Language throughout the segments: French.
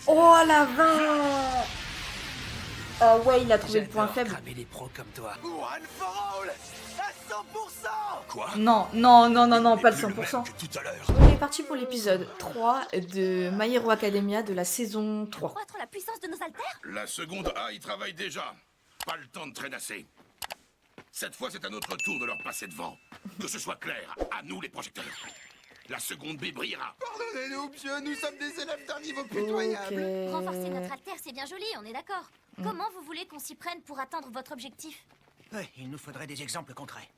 Oh la vache. Ah ouais, il a trouvé le point J'adore faible. cramer les pros comme toi. One for all à 100%. Quoi? Non, non, non, non, non, Il pas est le plus le même 100%. que tout à l'heure. On est parti pour l'épisode 3 de My Hero Academia de la saison 3. Croître la puissance de nos haltères? La seconde A y travaille déjà. Pas le temps de traînasser. Cette fois, c'est à notre tour de leur passer devant. Que ce soit clair, à nous les projecteurs. La seconde B brillera. Pardonnez-nous, monsieur, nous sommes des élèves d'un niveau Ok. Renforcer notre haltère, c'est bien joli, on est d'accord. Comment vous voulez qu'on s'y prenne pour atteindre votre objectif? Ouais, il nous faudrait des exemples concrets.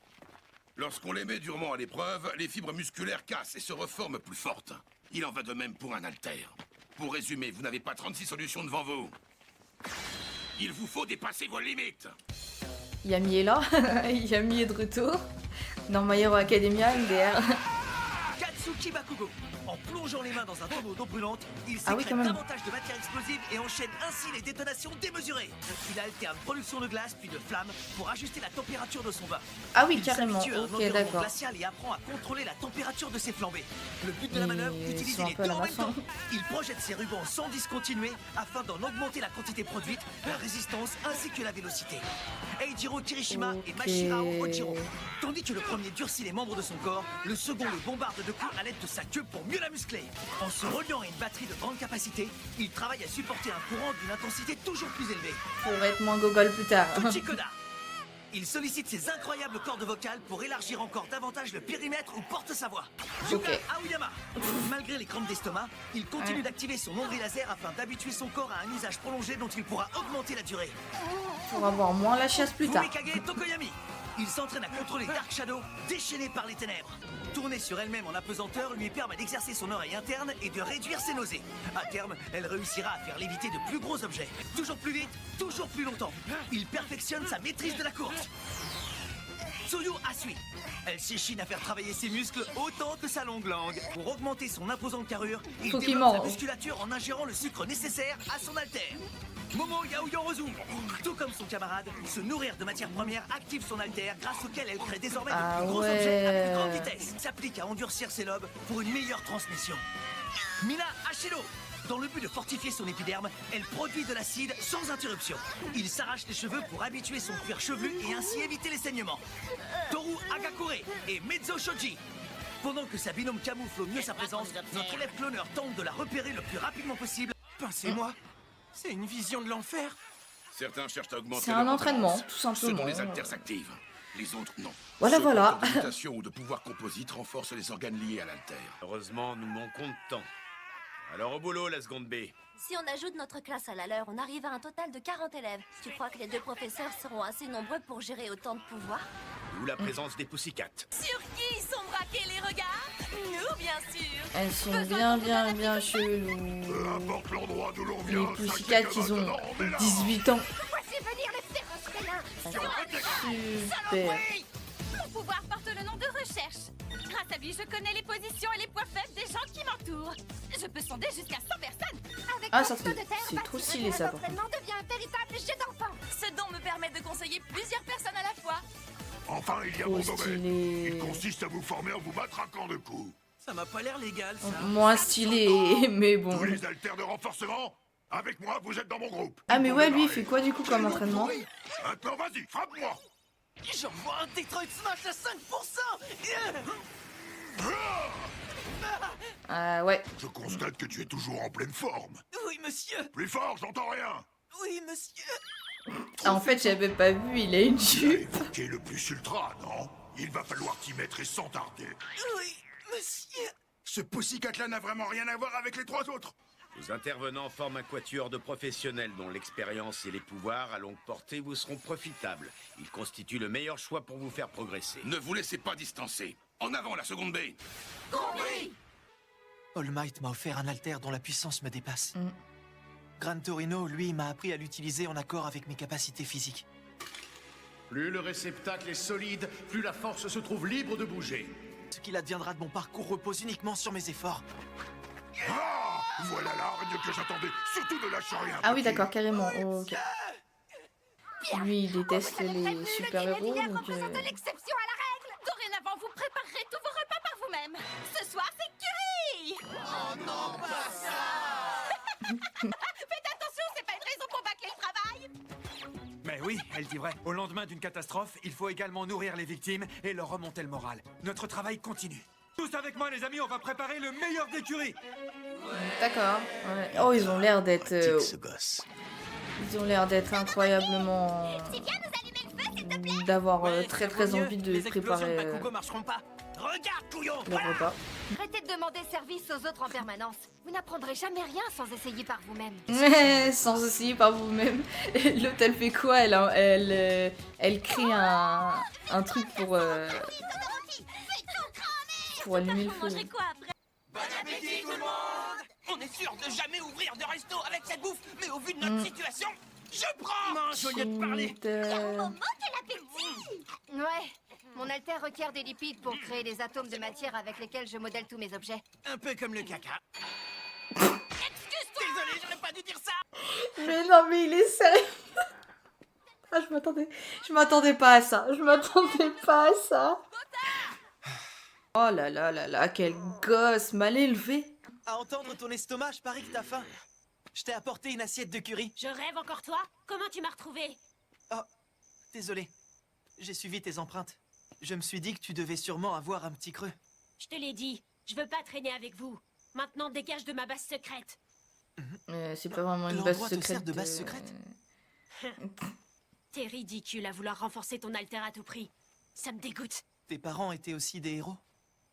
Lorsqu'on les met durement à l'épreuve, les fibres musculaires cassent et se reforment plus fortes. Il en va de même pour un haltère. Pour résumer, vous n'avez pas 36 solutions devant vous. Il vous faut dépasser vos limites. Yami est là. Yami est de retour. Dans My Hero Academia, MDR. Katsuki Bakugo. En plongeant les mains dans un tonneau d'eau brûlante, il Ah oui, sécrète quand même. davantage de matière explosive et enchaîne ainsi les détonations démesurées. Il alterne production de glace puis de flammes pour ajuster la température de son bain. Ah oui, Il carrément. s'habitue à un Ok, environnement d'accord. glacial et apprend à contrôler la température de ses flambées. Le but de la Ils manœuvre, sont utiliser un les peu à deux la en même maçon. temps. Il projette ses rubans sans discontinuer afin d'en augmenter la quantité produite, la résistance ainsi que la vélocité. Eijiro Kirishima et Ok. Mashirao Ojiro. Tandis que le premier durcit les membres de son corps, le second le bombarde de coups à l'aide de sa queue pour mieux la muscler. En se reliant à une batterie de grande capacité, il travaille à supporter un courant d'une intensité toujours plus élevée. Pour être moins gogol plus tard. Tochikoda. Il sollicite ses incroyables cordes vocales pour élargir encore davantage le périmètre où porte sa voix. Yuka Ok. Aoyama. Malgré les crampes d'estomac, il continue d'activer son nombril laser afin d'habituer son corps à un usage prolongé dont il pourra augmenter la durée. Pour avoir moins la chasse plus tard. Fumikage Tokoyami. Il s'entraîne à contrôler Dark Shadow, déchaîné par les ténèbres. Tourner sur elle-même en apesanteur lui permet d'exercer son oreille interne et de réduire ses nausées. À terme, elle réussira à faire léviter de plus gros objets. Toujours plus vite, toujours plus longtemps. Il perfectionne sa maîtrise de la course. Tsuyu Asui. Elle s'échine à faire travailler ses muscles autant que sa longue langue. Pour augmenter son imposante carrure, il Faut qu'il développe sa mange. musculature en ingérant le sucre nécessaire à son haltère. Momo Yaoyorozu. Tout comme son camarade, se nourrir de matières premières active son haltère grâce auquel elle crée désormais Ah de plus gros ouais. objets à plus grande vitesse. S'applique à endurcir ses lobes pour une meilleure transmission. Mina Hashiro. Dans le but de fortifier son épiderme, elle produit de l'acide sans interruption. Il s'arrache les cheveux pour habituer son cuir chevelu et ainsi éviter les saignements. Toru Agakure et Mezzo Shoji. Pendant que sa binôme camoufle au mieux sa présence, notre élève cloneur tente de la repérer le plus rapidement possible. Pincez-moi. C'est une vision de l'enfer. Certains cherchent à augmenter C'est un leur entraînement, endurance. tout simplement. Ceux dont les haltères s'activent. Les autres, non. Voilà, Ceux voilà. porteurs de mutations ou de pouvoirs composites renforcent les organes liés à l'haltère. Heureusement, nous manquons de temps. Alors au boulot, la seconde B. Si on ajoute notre classe à la leur, on arrive à un total de 40 élèves. Tu crois que les deux professeurs seront assez nombreux pour gérer autant de pouvoir? Ou la présence des Pussycats. Sur qui sont braqués les regards? Nous, bien sûr. Elles sont bien cheloues. Peu importe l'endroit d'où l'on Les vient. Pussycats, ils ont 18 ans. Voici venir les féroces félins. Super. Mon pouvoir porte le nom de recherche. Grâce à lui, je connais les positions et les points faibles des gens qui m'entourent. Je peux sonder jusqu'à 100 personnes. Avec Ah, mon ça, feu de terre, c'est trop bâtir stylé, un ça, par contre. entraînement devient un véritable jet d'enfant. Ce don me permet de conseiller plusieurs personnes à la fois. Enfin, il y a Trop mon domaine. stylé. Il consiste à vous former en vous matraquant de coups. Ça m'a pas l'air légal, ça. Moins stylé, mais bon. Tous les haltères de renforcement, avec moi, vous êtes dans mon groupe. Ah mais Vous ouais, pouvez lui, il démarrer. fait quoi du coup comme entraînement? Maintenant, vas-y, frappe-moi. J'envoie un Detroit Smash à 5%. Ah ouais. Je constate que tu es toujours en pleine forme. Oui, monsieur. Plus fort, j'entends rien. Oui, monsieur. Ah, en fait, j'avais pas vu, il a une Tu as jupe. évoqué le plus ultra, non? Il va falloir t'y mettre et sans tarder. Oui, monsieur. Ce Pussycat-là n'a vraiment rien à voir avec les trois autres. Nos intervenants forment un quatuor de professionnels dont l'expérience et les pouvoirs à longue portée vous seront profitables. Ils constituent le meilleur choix pour vous faire progresser. Ne vous laissez pas distancer. En avant, la seconde B. All Might m'a offert un alter dont la puissance me dépasse. Mm. Gran Torino, lui, m'a appris à l'utiliser en accord avec mes capacités physiques. Plus le réceptacle est solide, plus la force se trouve libre de bouger. Ce qu'il adviendra de mon parcours repose uniquement sur mes efforts. Ah, voilà l'araignée que j'attendais. Surtout ne lâche rien. Ah oui, petit. d'accord, carrément. Ok. Lui, il déteste les super-héros, donc... Représente l'exception à la règle. Dorénavant, vous préparerez tous vos repas par vous-même. Ce soir, c'est curry. Faites attention, c'est pas une raison pour bâcler le travail. Mais oui, elle dit vrai. Au lendemain d'une catastrophe, il faut également nourrir les victimes et leur remonter le moral. Notre travail continue. Tous avec moi, les amis, on va préparer le meilleur d'écurie. D'accord. Ouais. Oh, ils ont l'air d'être... Ce gosse. ils ont l'air d'être incroyablement... Tu viens nous allumer le feu, s'il te plaît? d'avoir Ouais, très ça très vaut mieux. envie de Les explosions préparer de Bakugo marcheront pas. Regarde, couillon. le repas. Arrêtez de demander service aux autres en permanence. Vous n'apprendrez jamais rien sans essayer par vous-même. Sans essayer par vous-même. L'autre, elle fait quoi? Elle crée un truc pour allumer le Vous feu. mangerez quoi après? Bon appétit, tout le monde. On est sûr de jamais ouvrir de resto avec cette bouffe, mais au vu de notre situation, je prends. Mange au lieu de parler. Ouais. Mon alter requiert des lipides pour créer des atomes de matière avec lesquels je modèle tous mes objets. Un peu comme le caca. Excuse-toi. Désolé, j'aurais pas dû dire ça. Mais non, mais il est sérieux. Ah, je m'attendais pas à ça. Je m'attendais pas à ça. Oh là là là là, quel gosse mal élevé. À entendre ton estomac, je parie que t'as faim. Je t'ai apporté une assiette de curry. Je rêve encore toi? Comment tu m'as retrouvé? Oh, désolé. J'ai suivi tes empreintes. Je me suis dit que tu devais sûrement avoir un petit creux. Je te l'ai dit, je veux pas traîner avec vous. Maintenant, dégage de ma base secrète. C'est pas vraiment une base L'endroit te secrète. sert de base secrète? T'es ridicule à vouloir renforcer ton alter à tout prix. Ça me dégoûte. Tes parents étaient aussi des héros?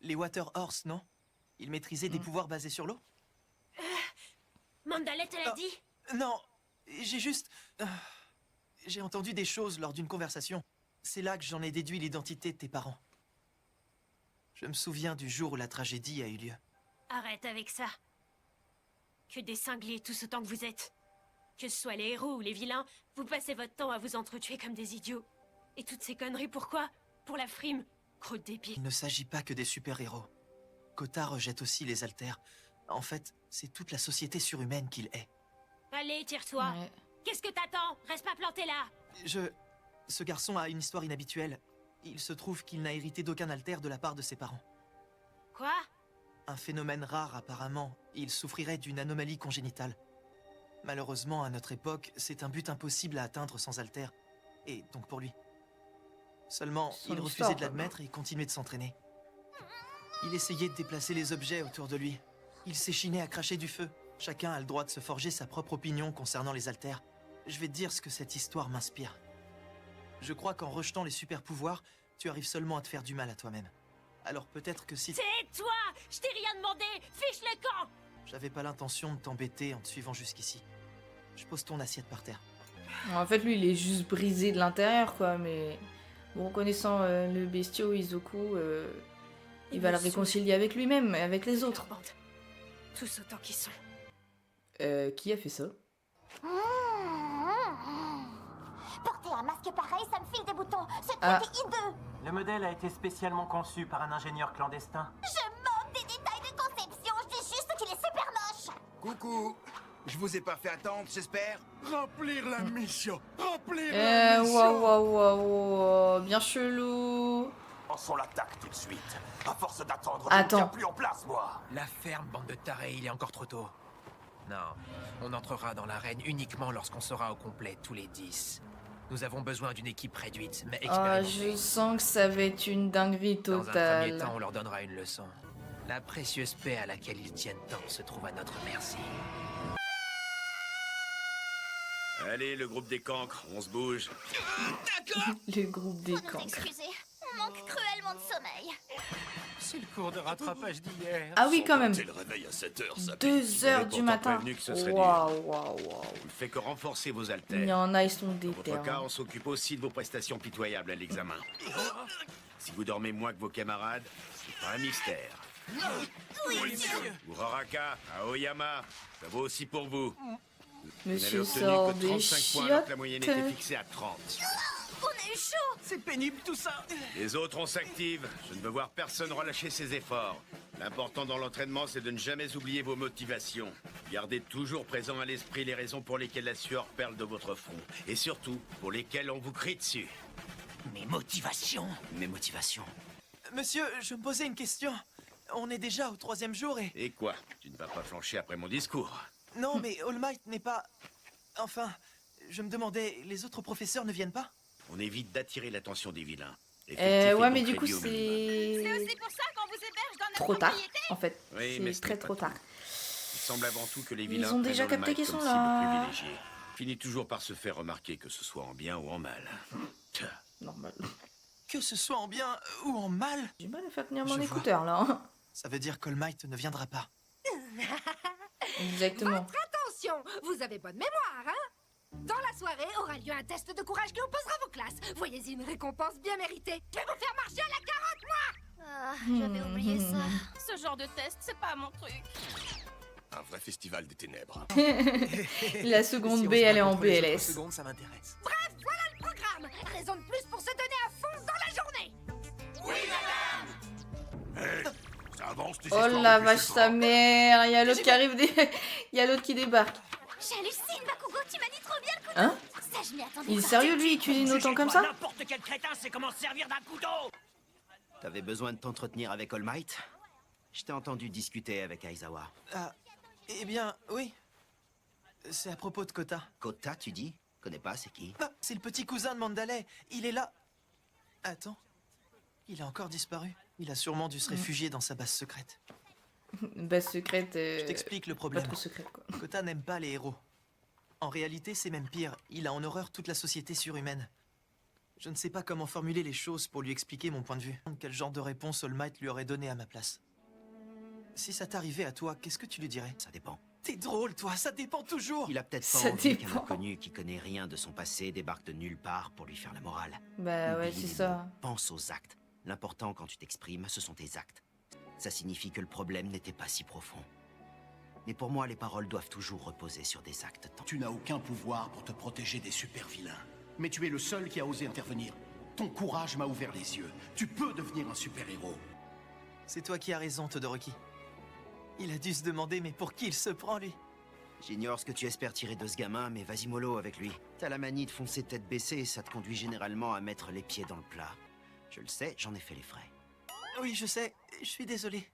Les Water Horse, non? Ils maîtrisaient des pouvoirs basés sur l'eau? Mandalette, elle a dit? Non, j'ai juste... j'ai entendu des choses lors d'une conversation. C'est là que j'en ai déduit l'identité de tes parents. Je me souviens du jour où la tragédie a eu lieu. Arrête avec ça. Que des cinglés tous autant que vous êtes. Que ce soit les héros ou les vilains, vous passez votre temps à vous entretuer comme des idiots. Et toutes ces conneries, pourquoi? Pour la frime. Gros débile. Il ne s'agit pas que des super-héros. Kota rejette aussi les alters. En fait, c'est toute la société surhumaine qu'il est. Allez, tire-toi. Ouais. Qu'est-ce que t'attends? Reste pas planté là. Ce garçon a une histoire inhabituelle. Il se trouve qu'il n'a hérité d'aucun alter de la part de ses parents. Quoi? Un phénomène rare apparemment. Il souffrirait d'une anomalie congénitale. Malheureusement, à notre époque, c'est un but impossible à atteindre sans alter. Et donc pour lui. Seulement, Son il refusait histoire, de l'admettre et continuait de s'entraîner. Il essayait de déplacer les objets autour de lui. Il s'échinait à cracher du feu. Chacun a le droit de se forger sa propre opinion concernant les alters. Je vais te dire ce que cette histoire m'inspire. Je crois qu'en rejetant les super pouvoirs, tu arrives seulement à te faire du mal à toi-même. Alors peut-être que si... Tais-toi! Je t'ai rien demandé! Fiche le camp! J'avais pas l'intention de t'embêter en te suivant jusqu'ici. Je pose ton assiette par terre. En fait, lui, il est juste brisé de l'intérieur, quoi, mais... Bon, connaissant le bestiau Izoku, il va le réconcilier avec lui-même et avec les autres. Bande. Tous autant qu'ils sont. Qui a fait ça? Porter un masque pareil, ça me file des boutons. Ce Ah. truc est hideux. Le modèle a été spécialement conçu par un ingénieur clandestin. Je manque des détails de conception. Je dis juste qu'il est super moche. Coucou. Je vous ai pas fait attendre, j'espère. Remplir la mission. Remplir Waouh, bien chelou. Lançons l'attaque tout de suite. À force d'attendre, Attends. je ne tiens plus en place, moi. La ferme, bande de tarés, il est encore trop tôt. Non, on entrera dans l'arène uniquement lorsqu'on sera au complet, tous les 10. Nous avons besoin d'une équipe réduite, mais Ah, expérimentée. je sens que ça va être une dinguerie Dans un premier totale. temps, on leur donnera une leçon. La précieuse paix à laquelle ils tiennent tant se trouve à notre merci. Allez, le groupe des cancres, on se bouge. Le groupe des Faut nous cancres. excuser. On manque cruellement de sommeil. C'est le cours de rattrapage d'hier. Ah oui, quand même. C'est le réveil à 7 heures, ça 2 heures du pourtant matin. prévenu que ce serait Waouh. On ne fait que renforcer vos Il y haltères. en a, ils sont Dans déter. votre cas, on s'occupe aussi de vos prestations pitoyables à l'examen. Si vous dormez moins que vos camarades, c'est pas un mystère. Uraraka, Aoyama, ça vaut aussi pour vous. Vous n'avez Monsieur obtenu sort que des 35 points alors que la moyenne était chiottes. fixée à 30. On a eu chaud. C'est pénible tout ça. Les autres, on s'active. Je ne veux voir personne relâcher ses efforts. L'important dans l'entraînement, c'est de ne jamais oublier vos motivations. Gardez toujours présent à l'esprit les raisons pour lesquelles la sueur perle de votre front. Et surtout, pour lesquelles on vous crie dessus. Mes motivations. Monsieur, je me posais une question. On est déjà au 3e jour et... Et quoi? Tu ne vas pas flancher après mon discours? Non, mais All Might n'est pas... Enfin, je me demandais, les autres professeurs ne viennent pas? On évite d'attirer l'attention des vilains. Ouais, mais du coup, c'est pour ça qu'on vous héberge dans trop tard, en fait. Oui, mais C'est ce très n'est pas trop tout. tard. Il semble avant tout que les Ils vilains ont déjà prennent All capté Might qu'ils comme sont cible là. privilégiée. Finit toujours par se faire remarquer, que ce soit en bien ou en mal. Tiens. Normal. Que ce soit en bien ou en mal? J'ai mal à faire tenir Je mon vois. écouteur, là. Hein. Ça veut dire qu'All Might ne viendra pas. Exactement. Attention, vous avez bonne mémoire, hein? Dans la soirée aura lieu un test de courage qui opposera vos classes. Voyez-y une récompense bien méritée. Je vais vous faire marcher à la carotte, moi! Ah, j'avais oublié ça. Ce genre de test, c'est pas mon truc. Un vrai festival des ténèbres. La seconde B, elle est en BLS. Seconde, ça m'intéresse. Bref, voilà le programme. Raison de plus pour se donner à fond dans la journée. Ça avance tes Oh histoires la depuis vache ce sa soir. mère, il y a l'autre qui arrive, il y a l'autre qui débarque. J'hallucine, Bakugo, tu manies trop bien le couteau. Hein? Ça, je m'y attendais Il est pas. sérieux lui, il cuisine autant comme ça? N'importe quel crétin sait comment se servir d'un couteau. T'avais besoin de t'entretenir avec All Might? Je t'ai entendu discuter avec Aizawa. Ah, eh bien, oui. C'est à propos de Kota. Kota, tu dis? Connais pas, c'est qui? Ah, c'est le petit cousin de Mandalay. Il est là. Attends. Il a encore disparu. Il a sûrement dû se réfugier dans sa base secrète. Base secrète. Je t'explique le Pas problème. trop secrète quoi. Kota n'aime pas les héros. En réalité, c'est même pire. Il a en horreur toute la société surhumaine. Je ne sais pas comment formuler les choses pour lui expliquer mon point de vue. Quel genre de réponse All Might lui aurait donné à ma place? Si ça t'arrivait à toi, qu'est-ce que tu lui dirais? Ça dépend. T'es drôle, toi, ça dépend toujours. Il a peut-être Ça pas envie qu'un dépend. inconnu qui connaît rien de son passé débarque de nulle part pour lui faire la morale. Bah ouais, Oublie c'est les ça. mots, pense aux actes. L'important quand tu t'exprimes, ce sont tes actes. Ça signifie que le problème n'était pas si profond. Mais pour moi, les paroles doivent toujours reposer sur des actes. Tu n'as aucun pouvoir pour te protéger des super-vilains. Mais tu es le seul qui a osé intervenir. Ton courage m'a ouvert les yeux. Tu peux devenir un super-héros. C'est toi qui as raison, Todoroki. Il a dû se demander, mais pour qui il se prend, lui? J'ignore ce que tu espères tirer de ce gamin, mais vas-y mollo avec lui. T'as la manie de foncer tête baissée et ça te conduit généralement à mettre les pieds dans le plat. Je le sais, j'en ai fait les frais. Oui, je sais. Je suis désolé.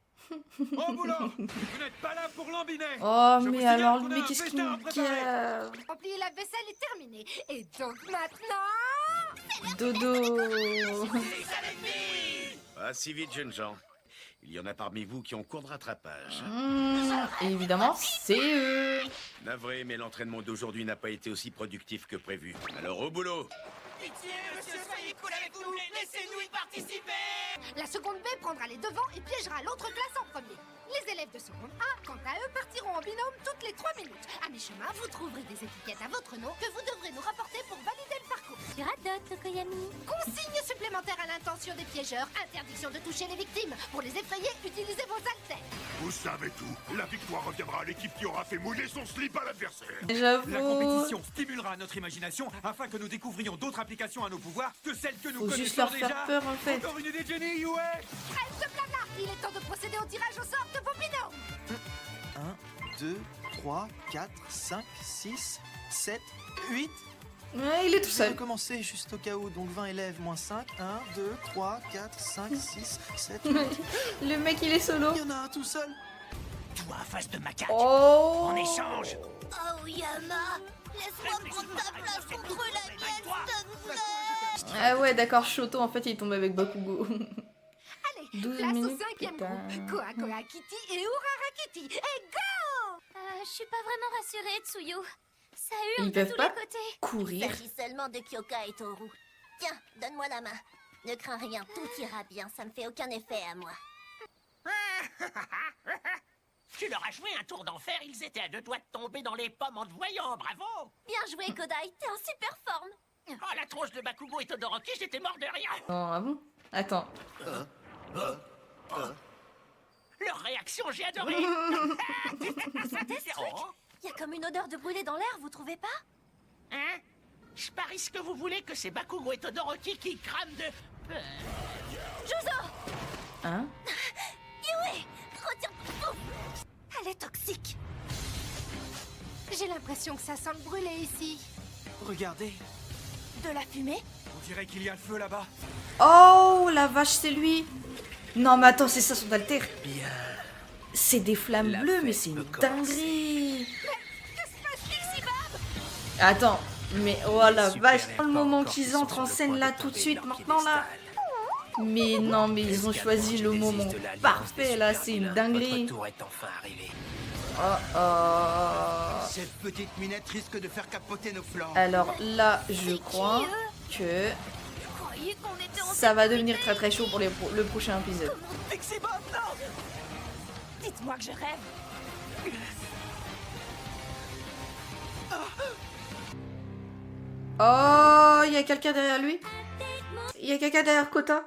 Au boulot! Vous n'êtes pas là pour lambiner! Oh, Je vous mais signale alors, qu'on a mais un qu'est-ce qu'il festin à me préparer. gave? Remplir la vaisselle est terminée. Et donc maintenant... Dodo. Pas si vite, jeunes gens. Il y en a parmi vous qui ont cours de rattrapage. Et évidemment, c'est eux. Navré, mais l'entraînement d'aujourd'hui n'a pas été aussi productif que prévu. Alors au boulot! Pitié, monsieur, soyez cool avec nous. Laissez-nous y participer. La seconde B prendra les devants et piégera l'autre classe en premier. Les élèves de seconde A, quant à eux, partiront en binôme toutes les 3 minutes. À mi-chemin, vous trouverez des étiquettes à votre nom que vous devrez nous rapporter pour valider le parcours. Tu radotes, Tokoyami. Consigne supplémentaire à l'intention des piégeurs. Interdiction de toucher les victimes. Pour les effrayer, utilisez vos haltères. Vous savez tout. La victoire reviendra à l'équipe qui aura fait mouiller son slip à l'adversaire. J'avoue. La compétition stimulera notre imagination afin que nous découvrions d'autres applications à nos pouvoirs que celles que nous Faut juste connaissons leur déjà. faire peur en fait. Encore une idée de génie, ouais! Trêve de blabla. Il est temps de procéder au tirage au sort de vos binômes. 1, 2, 3, 4, 5, 6, 7, 8. Ouais, il est tout Je vais seul. recommencer juste au cas où. Donc 20 élèves moins 5. 1, 2, 3, 4, 5, 6, 7, 8. Le mec, il est solo. Il y en a un tout seul. Toi, face de macaque. Oh. En échange. Oh, Yama. Laisse-moi prendre ta place contre la mienne, s'il te plaît. Ah ouais, d'accord, Shoto, en fait, il tombe avec Bakugo. Allez, 12 place au minutes, 5e putain. groupe. Koa Koa Kitty et Urara Kitty. Et go! Je suis pas vraiment rassurée, Tsuyu. Ça Ils hurle de peuvent tous pas les côtés. courir. Il s'agit seulement de Kyoka et Toru. Tiens, donne-moi la main. Ne crains rien, tout ira bien. Ça me fait aucun effet à moi. Tu leur as joué un tour d'enfer, ils étaient à 2 doigts de tomber dans les pommes en te voyant, bravo! Bien joué, Kodai. T'es en super forme. Oh, la tronche de Bakugo et Todoroki, j'étais mort de rire! Non, ah bon? Attends. Leur réaction, j'ai adoré! Sentez ce truc? Oh. Il y a comme une odeur de brûlé dans l'air, vous trouvez pas? Hein? Je parie ce que vous voulez que c'est Bakugo et Todoroki qui crament de... Juzo! Hein? Yui! Retire ton souffle! Elle est toxique. J'ai l'impression que ça sent le brûlé ici. Regardez. De la fumée? On dirait qu'il y a le feu là-bas. Oh, la vache, c'est lui. Non, mais attends, c'est ça son alter. Bien. C'est des flammes La bleues, mais fête c'est une peut commencer. dinguerie. Attends, mais oh la Super vache, airport le moment corps qu'ils qui sont entrent en sur le scène point là de tout de tomber suite, de leur maintenant là. Mais non, mais ils ont choisi le moment parfait là, c'est une dinguerie. Votre tour est enfin arrivé. Oh oh. Cette petite minette risque de faire capoter nos plans. Alors là, je crois que ça va devenir très très chaud pour le prochain épisode. Pixie Bob, non! Dites-moi que je rêve. Oh, il y a quelqu'un derrière lui? Il y a quelqu'un derrière Kota?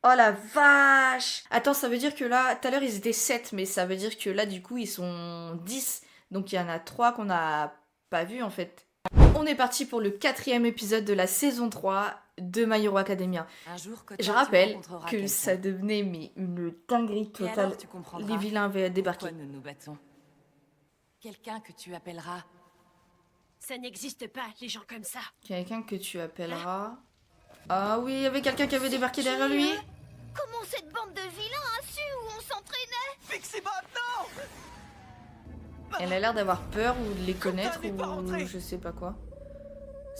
Oh la vache! Attends, ça veut dire que là, tout à l'heure ils étaient 7, mais ça veut dire que là du coup ils sont 10. Donc il y en a 3 qu'on n'a pas vu en fait. On est parti pour le 4e épisode de la saison 3 de My Hero Academia. Je rappelle que ça devenait mais une dinguerie totale. Les vilains avaient débarqué. Pourquoi nous nous battons? Quelqu'un que tu appelleras... Ça n'existe pas, les gens comme ça. Quelqu'un que tu appelleras... Ah oui, il y avait quelqu'un qui avait débarqué derrière lui. Comment cette bande de vilains a su où on s'entraînait? Pixie Bob, non! Elle a l'air d'avoir peur ou de les connaître ou je sais pas quoi.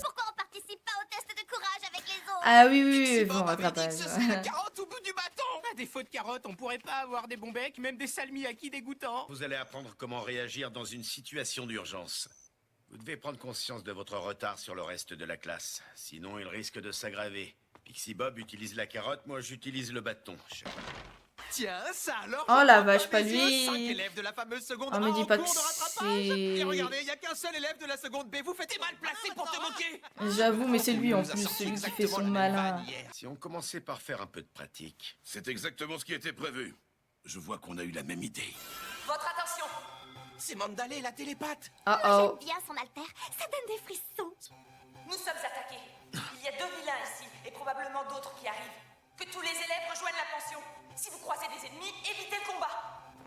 Pourquoi on participe pas au test de courage avec les autres? Ah oui, oui, bon rattrapage. Carotte au bout du bâton. À défaut de carottes, on pourrait pas avoir des bons becs, même des salmiakis dégoûtants. Vous allez apprendre comment réagir dans une situation d'urgence. Vous devez prendre conscience de votre retard sur le reste de la classe. Sinon, il risque de s'aggraver. Pixie Bob utilise la carotte, moi j'utilise le bâton. Tiens, ça alors. Oh la vache, pas lui. 5 élèves de la fameuse seconde Oh, A me dis en pas cours que de rattrapage. c'est... Et regardez, il y a qu'un seul élève de la seconde B. Vous faites mal placé pour te moquer. J'avoue, mais c'est lui en plus, celui qui fait son malin. Si on commençait par faire un peu de pratique. C'est exactement ce qui était prévu. Je vois qu'on a eu la même idée. Votre attention! C'est Mandalay, la télépathe. Oh J'aime bien son alter, ça donne des frissons. Nous sommes attaqués. Il y a 2 vilains ici, et probablement d'autres qui arrivent. Que tous les élèves rejoignent la pension. Si vous croisez des ennemis, évitez le combat.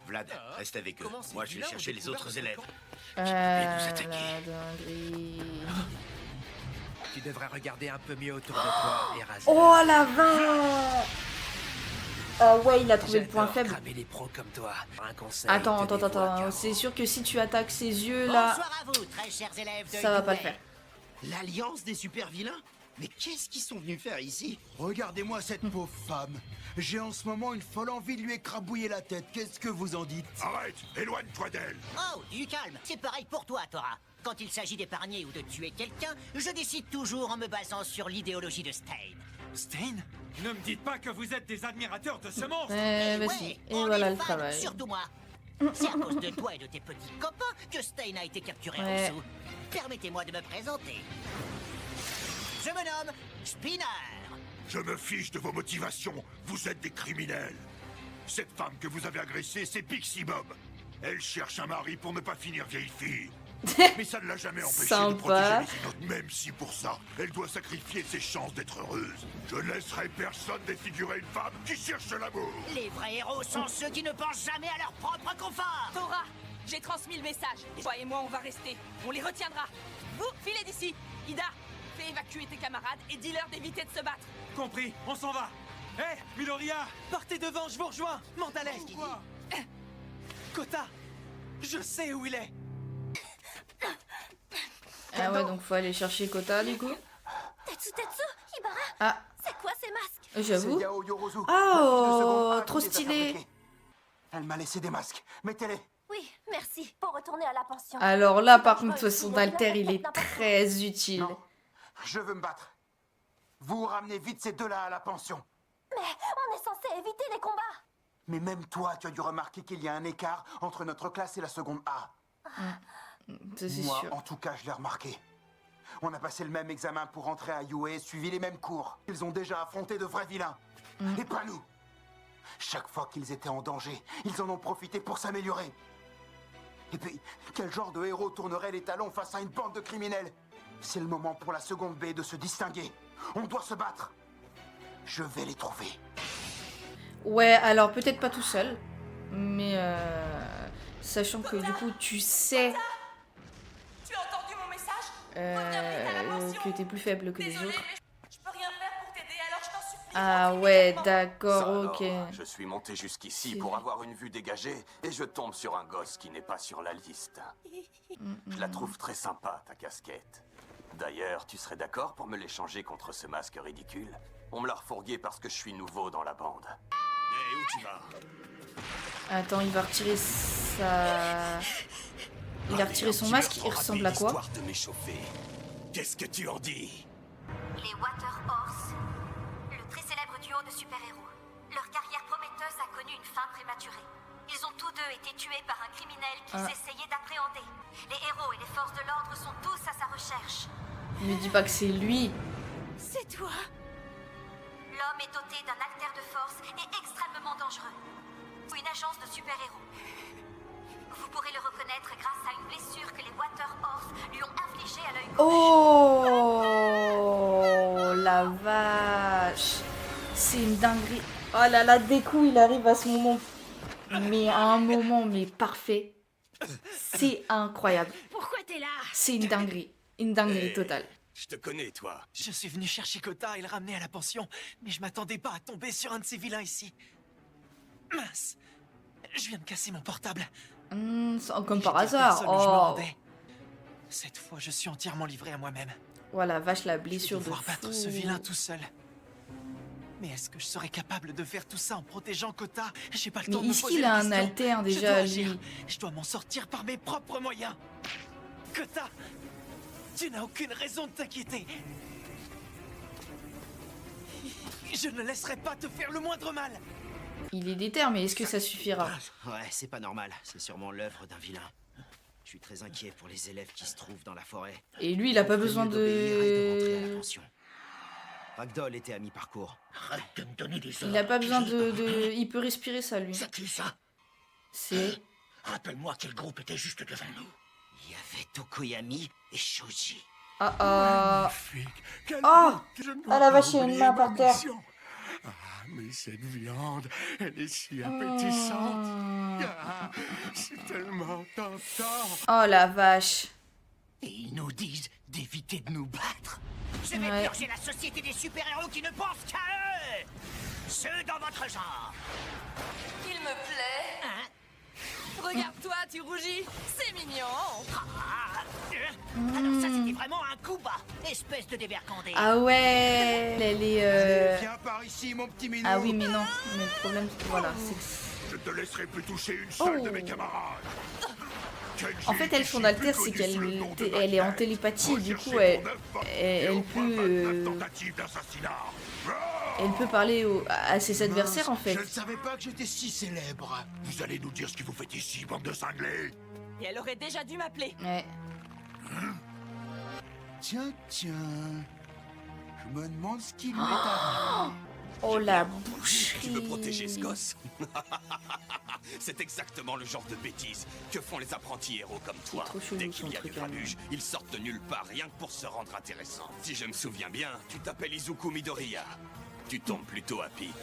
Vlad, reste avec eux. Moi, je vais chercher les autres élèves. La dinguerie. Tu devrais regarder un peu mieux autour de toi, Erasmus. Oh la vache. Ah ouais, il a trouvé le point faible. Cramer les pros comme toi. Un conseil, Attends. tenez-vous à carreau. C'est sûr que si tu attaques ses yeux là, Bonsoir à vous, très chers élèves de ça va pas le UA. faire. L'Alliance des super vilains? Mais qu'est-ce qu'ils sont venus faire ici? Regardez-moi cette pauvre femme. J'ai en ce moment une folle envie de lui écrabouiller la tête. Qu'est-ce que vous en dites? Arrête, éloigne-toi d'elle. Oh, du calme. C'est pareil pour toi, Tora. Quand il s'agit d'épargner ou de tuer quelqu'un, je décide toujours en me basant sur l'idéologie de Stein. Stein? Ne me dites pas que vous êtes des admirateurs de ce monstre. Bah si. Et voilà le travail. Surtout moi. C'est à cause de toi et de tes petits copains que Stein a été capturé en Ouais. dessous. Permettez-moi de me présenter. Je me nomme Spinner. Je me fiche de vos motivations. Vous êtes des criminels. Cette femme que vous avez agressée, c'est Pixie Bob. Elle cherche un mari pour ne pas finir vieille fille. Mais ça ne l'a jamais empêchée de Sympa. protéger les autres. Même si pour ça, elle doit sacrifier ses chances d'être heureuse. Je ne laisserai personne défigurer une femme qui cherche l'amour. Les vrais héros sont ceux qui ne pensent jamais à leur propre confort. Tora, j'ai transmis le message. Toi et moi, on va rester. On les retiendra. Vous, filez d'ici. Ida, fais évacuer tes camarades et dis-leur d'éviter de se battre. Compris, on s'en va. Hé, Midoriya! Partez devant, je vous rejoins. Mandalay. Kota, je sais où il est. Ah ouais, donc faut aller chercher Kota du coup. Tetsu, Ibara, Ah, c'est quoi ces masques? j'avoue. C'est Yao Yorozu. Ah, la fille de oh, seconde A qui trop les a stylé. fabriqués. Elle m'a laissé des masques. Mettez-les. Oui, merci. Pour retourner à la pension. Alors là, par contre, son alter, il est très utile. Non, je veux me battre. Vous ramenez vite ces deux-là à la pension. Mais on est censé éviter les combats. Mais même toi, tu as dû remarquer qu'il y a un écart entre notre classe et la seconde A. Ça, c'est Moi, sûr. en tout cas, je l'ai remarqué. On a passé le même examen pour entrer à UA, suivi les mêmes cours. Ils ont déjà affronté de vrais vilains. Et pas nous. Chaque fois qu'ils étaient en danger, ils en ont profité pour s'améliorer. Et puis, quel genre de héros tournerait les talons face à une bande de criminels? C'est le moment pour la seconde B de se distinguer. On doit se battre. Je vais les trouver. Ouais, alors peut-être pas tout seul, mais sachant que du coup tu sais Tu as entendu mon message? que t'es plus faible que les autres. Je peux rien faire pour t'aider, alors je t'en supplie. Ah ouais, Ça d'accord, alors, ok. je suis monté jusqu'ici C'est pour vrai. avoir une vue dégagée et je tombe sur un gosse qui n'est pas sur la liste. Je la trouve très sympa, ta casquette. D'ailleurs, tu serais d'accord pour me l'échanger contre ce masque ridicule? On me l'a refourgué parce que je suis nouveau dans la bande. Hé, où tu vas? Attends, il va retirer sa... Il a retiré son masque, il ressemble à quoi? Histoire de m'échauffer. Qu'est-ce que tu en dis? Les Water Horse, le très célèbre duo de super-héros. Leur carrière prometteuse a connu une fin prématurée. Ils ont tous deux été tués par un criminel qu'ils essayaient d'appréhender. Les héros et les forces de l'ordre sont tous à sa recherche. Ne dis pas que c'est lui. C'est toi. L'homme est doté d'un alter de force et extrêmement dangereux. Ou une agence de super-héros. Vous pourrez le reconnaître grâce à une blessure que les Water Horse lui ont infligée à l'œil gauche. Oh la vache. C'est une dinguerie. Oh là là, dès coup il arrive à ce moment. Mais à un moment, mais parfait. C'est incroyable. Pourquoi t'es là? C'est une dinguerie. Une dinguerie totale. Je te connais, toi. Je suis venu chercher Kota et le ramener à la pension, mais je m'attendais pas à tomber sur un de ces vilains ici. Mince. Je viens de casser mon portable. Comme par J'ai dit à hasard. personne où je me Oh. rendais. Cette fois, je suis entièrement livré à moi-même. Voilà, vache, la blessure de Devoir fou. battre ce vilain tout seul. Mais est-ce que je serais capable de faire tout ça en protégeant Kota? J'ai pas le Mais temps de me est-ce poser qu'il la a un question. alter Je déjà, dois lui? agir. Je dois m'en sortir par mes propres moyens. Kota, tu n'as aucune raison de t'inquiéter. Je ne laisserai pas te faire le moindre mal. Il est déter, mais est-ce que ça suffira? Ouais, c'est pas normal. C'est sûrement l'œuvre d'un vilain. Je suis très inquiet pour les élèves qui se trouvent dans la forêt. Et lui, il a pas besoin d'obéir et de rentrer à la de... pension. Ragdoll était à mi-parcours. Arrête de me donner des Il a pas besoin de... Il peut respirer ça, lui. C'est qui ça? C'est... Rappelle-moi quel groupe était juste devant nous. Il y avait Tokoyami et Shoji. Ah ah... Quel Oh manque, je ne Ah dois la pas vache, il y a une oublier main ma par terre. mission. Ah, mais cette viande, elle est si appétissante. Ah, c'est tellement tentant. Oh la vache. Et ils nous disent d'éviter de nous battre. Je vais purger la société des super-héros qui ne pensent qu'à eux. Ceux dans votre genre. Il me plaît. Hein? Regarde-toi, tu rougis. C'est mignon. Alors ça, c'était vraiment un coup bas. Espèce de dévergondé. Ah ouais. Elle est... Viens par ici, mon petit minou. Ah oui, mais non. Mais le problème, voilà, c'est que... Je te laisserai plus toucher une seule de mes camarades. En fait, elle, son alter, c'est qu'elle elle est en télépathie, et du coup, elle peut... Elle peut parler à ses adversaires, en fait. Je ne savais pas que j'étais si célèbre. Vous allez nous dire ce que vous faites ici, bande de cinglés. Et elle aurait déjà dû m'appeler. Ouais. Tiens. Je me demande ce qui lui est arrivé. Oh la Tu boucherie. veux protéger ce gosse? C'est exactement le genre de bêtises que font les apprentis héros comme toi. trop chelou, Dès son qu'il y a du truc, grabuge, ils sortent de nulle part rien que pour se rendre intéressants. Si je me souviens bien, tu t'appelles Izuku Midoriya. Tu tombes plutôt à pic.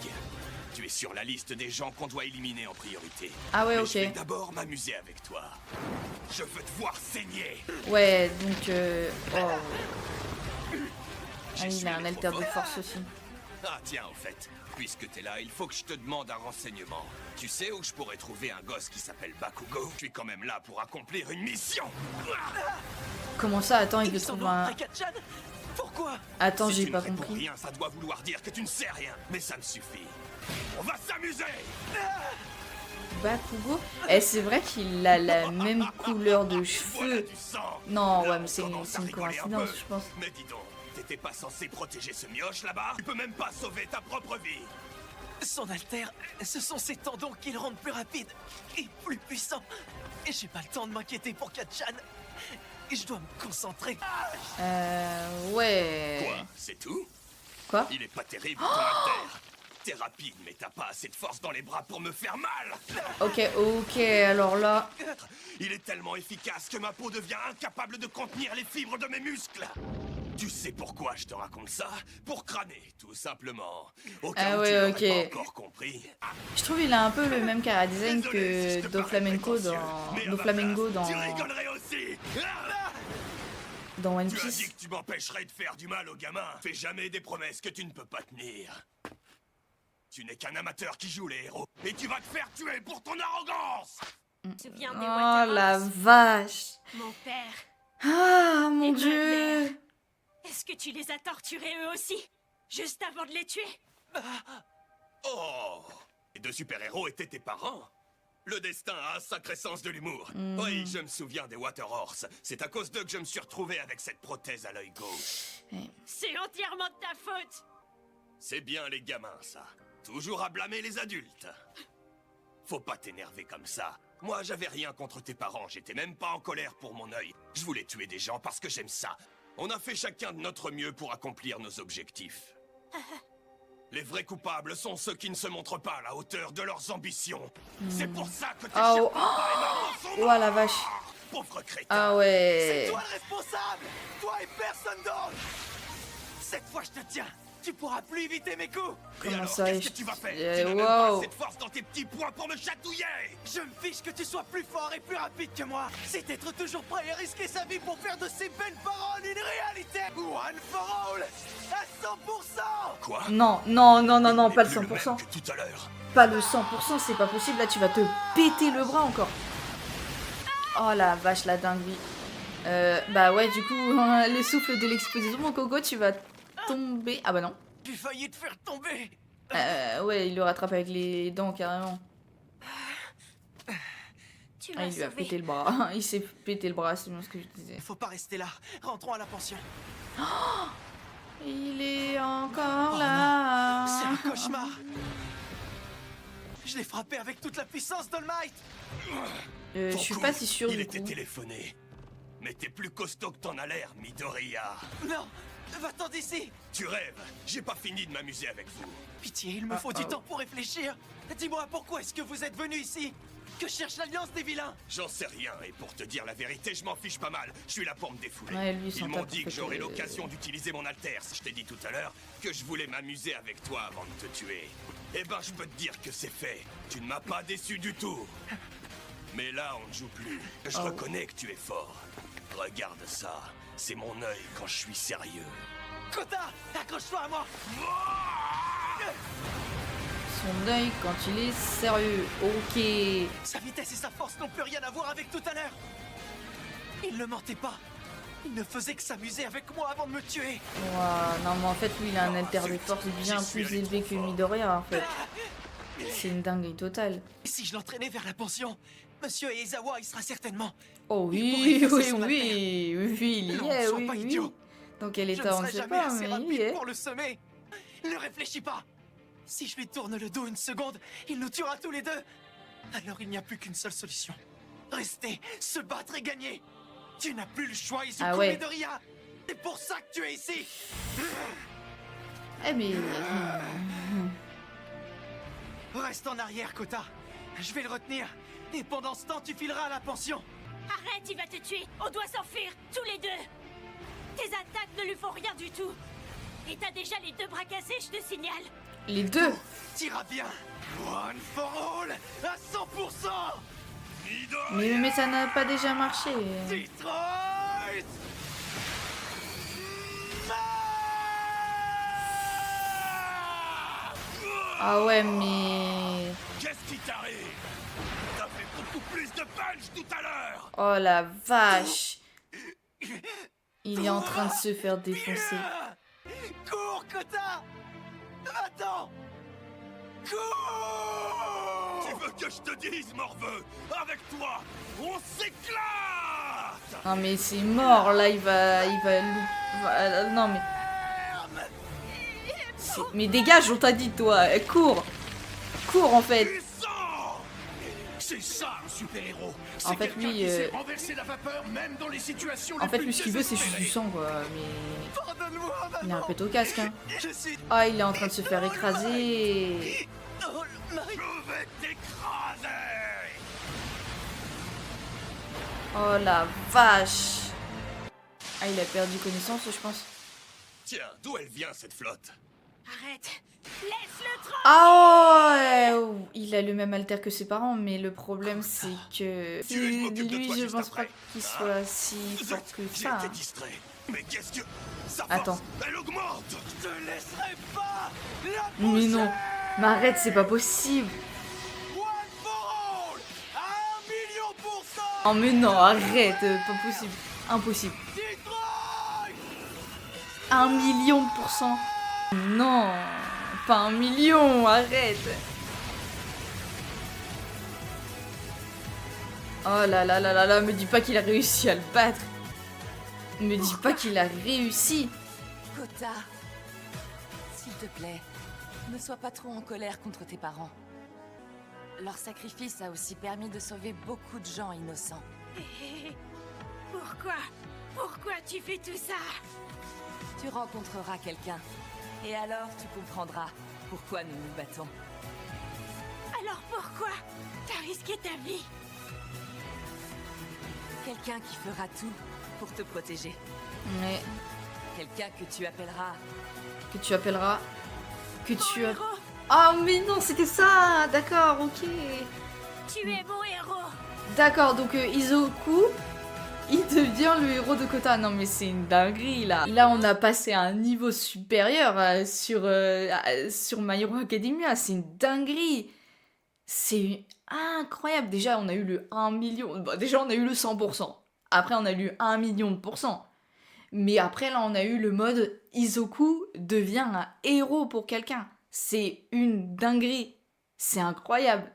Tu es sur la liste des gens qu'on doit éliminer en priorité. Ah ouais, Mais ok. je vais d'abord m'amuser avec toi. Je veux te voir saigner. Ouais, donc... Oh. Ah, il a un alter de force aussi. Ah tiens, au fait, puisque t'es là, il faut que je te demande un renseignement. Tu sais où je pourrais trouver un gosse qui s'appelle Bakugo? Je suis quand même là pour accomplir une mission. Comment ça? Attends, il veut Ils sont trouver donc un... près Katchan. Pourquoi? Attends, Si j'ai tu pas ne réponds compris. rien, ça doit vouloir dire que tu ne sais rien. Mais ça me suffit. On va s'amuser. Bakugo? Eh, c'est vrai qu'il a la même couleur de cheveux. Non, ouais, mais c'est une coïncidence, je pense. Mais dis donc, t'étais pas censé protéger ce mioche là-bas? Tu peux même pas sauver ta propre vie. Son alter, ce sont ses tendons qui le rendent plus rapide et plus puissant. Et j'ai pas le temps de m'inquiéter pour Katchan. Et je dois me concentrer. Ouais. Quoi? C'est tout? Quoi? Il est pas terrible ton alter. T'es rapide, mais t'as pas assez de force dans les bras pour me faire mal. Ok, alors là... Il est tellement efficace que ma peau devient incapable de contenir les fibres de mes muscles. Tu sais pourquoi je te raconte ça? Pour crâner, tout simplement. Au cas Ah où ouais, tu l'aurais ok. pas encore compris. Je trouve qu'il a un peu le même cara design que Doflamingo dans... Tu rigolerais aussi. Dans One Tu as Piece. dit que tu m'empêcherais de faire du mal aux gamins. Fais jamais des promesses que tu ne peux pas tenir. Tu n'es qu'un amateur qui joue les héros. Et tu vas te faire tuer pour ton arrogance. Souviens des Oh Waterhouse. la vache. Mon père. Ah mon Et ma dieu. mère. Est-ce que tu les as torturés eux aussi? Juste avant de les tuer? Oh, les deux super-héros étaient tes parents. Le destin a un sacré sens de l'humour. Oui, je me souviens des Waterhorse. C'est à cause d'eux que je me suis retrouvé avec cette prothèse à l'œil gauche. C'est entièrement de ta faute. C'est bien les gamins, ça. Toujours à blâmer les adultes. Faut pas t'énerver comme ça. Moi, j'avais rien contre tes parents. J'étais même pas en colère pour mon œil. Je voulais tuer des gens parce que j'aime ça. On a fait chacun de notre mieux pour accomplir nos objectifs. Les vrais coupables sont ceux qui ne se montrent pas à la hauteur de leurs ambitions. C'est pour ça que tes chers Oh, papa et maman sont oh morts. la vache. Pauvre crétin. Ah ouais. C'est toi le responsable. Toi et personne d'autre. Cette fois, je te tiens. Tu pourras plus éviter mes coups. Comment ça, qu'est-ce que tu vas faire? Eh, Tu n'as même pas wow. assez de force dans tes petits poings pour me chatouiller. Je me fiche que tu sois plus fort et plus rapide que moi. C'est être toujours prêt et risquer sa vie pour faire de ces belles paroles une réalité. One for all. À 100%. Quoi? Non, non, non, non, non, pas le 100%. Tout à l'heure. Pas le 100%, c'est pas possible. Là, tu vas te péter le bras encore. Oh la vache, la dinguerie. Bah ouais, du coup, le souffle de l'exposition, mon coco, tu vas tomber. Ah bah non. J'ai failli te faire tomber. Ouais, il le rattrape avec les dents carrément. Tu Ah, m'as il lui a sauvé. pété le bras. Il s'est pété le bras, c'est bien ce que je disais. Faut pas rester là. Rentrons à la pension. Il est encore Oh là. C'est un cauchemar. Je l'ai frappé avec toute la puissance d'All Might. Je suis pas si sûre Il du était coup. téléphoné. Mais t'es plus costaud que t'en as l'air, Midoriya. Non, va-t'en d'ici. Tu rêves. J'ai pas fini de m'amuser avec vous. Pitié, il me faut du temps pour réfléchir. Dis-moi, pourquoi est-ce que vous êtes venu ici? Que cherche l'Alliance des vilains? J'en sais rien, et pour te dire la vérité, je m'en fiche pas mal. Je suis là pour me défouler. Ouais, lui, il Ils s'en m'ont tape, dit en que fait, j'aurais l'occasion d'utiliser mon alter. Je t'ai dit tout à l'heure que je voulais m'amuser avec toi avant de te tuer. Eh ben, je peux te dire que c'est fait. Tu ne m'as pas déçu du tout. Mais là, on ne joue plus. Je reconnais que tu es fort. Regarde ça. C'est mon œil quand je suis sérieux. Kota, accroche-toi à moi. Son œil quand il est sérieux. Ok. Sa vitesse et sa force n'ont plus rien à voir avec tout à l'heure. Il ne mentait pas. Il ne faisait que s'amuser avec moi avant de me tuer. Ouah, non mais en fait lui il a un alter de force bien plus élevé que Midoriya en fait. C'est une dinguerie totale. Et si je l'entraînais vers la pension, Monsieur Eizawa y sera certainement. Oh Il pourrait oui, effacer oui, son oui, oui, il y Non, est, sois oui, pas oui. idiot. Dans quel Je ne état on ne serai sait jamais pas, assez mais il y rapide est. pour le semer. Ne réfléchis pas. Si je lui tourne le dos une seconde, il nous tuera tous les deux. Alors il n'y a plus qu'une seule solution. Rester, se battre et gagner. Tu n'as plus le choix, Izuku Ah ouais. Midoriya. C'est pour ça que tu es ici. Eh mais... Reste en arrière, Kota. Je vais le retenir. Et pendant ce temps, tu fileras à la pension. Arrête, il va te tuer. On doit s'enfuir, tous les deux. Tes attaques ne lui font rien du tout. Et t'as déjà les deux bras cassés, je te signale. Les deux. T'iras bien. One for all, à 100%. Mais ça n'a pas déjà marché. Detroit. Ah ouais mais... Qu'est-ce qui t'arrive? T'as fait beaucoup plus de punch tout à l'heure. Oh la vache. Il est en train de se faire défoncer. Cours, Kota. Attends. Cours. Tu veux que je te dise, morveux? Avec toi, on s'éclate. Non mais c'est mort là, il va non mais... Mais dégage, on t'a dit toi, cours. Cours en fait. C'est ça un super-héros. En fait lui... renverser la vapeur même dans les situations En fait lui ce qu'il veut c'est juste du sang quoi, mais... Il a un pète au casque hein. Je suis... Ah il est en train de se faire écraser. Oh, Marie. Je vais t'écraser. Oh la vache. Ah il a perdu connaissance je pense. Tiens, d'où elle vient cette flotte? Arrête. Laisse-le tranquille. Ah ouais, il a le même alter que ses parents, mais le problème c'est que lui, je pense pas qu'il soit si fort que ça. J'étais distrait. Mais qu'est-ce que... Ça Attends. force, elle augmente. Je te laisserai pas la Mais non, mais arrête, c'est pas possible. Oh mais non, arrête, pas possible, impossible. 1 million de %. Non, pas 1 million, arrête. Oh là là là là là, me dis pas qu'il a réussi à le battre. Me dis pas qu'il a réussi. Kota, s'il te plaît, ne sois pas trop en colère contre tes parents. Leur sacrifice a aussi permis de sauver beaucoup de gens innocents. Pourquoi tu fais tout ça? Tu rencontreras quelqu'un, et alors tu comprendras pourquoi nous nous battons. Alors pourquoi t'as risqué ta vie? Quelqu'un qui fera tout pour te protéger. Mais... Quelqu'un que tu appelleras... Que tu appelleras... Que tu... Oh mais non, c'était ça. D'accord, ok. Tu es mon héros. D'accord, donc Izoku, il devient le héros de Kota. Non mais c'est une dinguerie là. Là on a passé à un niveau supérieur sur My Hero Academia. C'est une dinguerie. C'est incroyable. Déjà on a eu le 1 million. Bon, déjà on a eu le 100%. Après on a eu 1 million de %. Mais après là on a eu le mode Izoku devient un héros pour quelqu'un. C'est une dinguerie. C'est incroyable.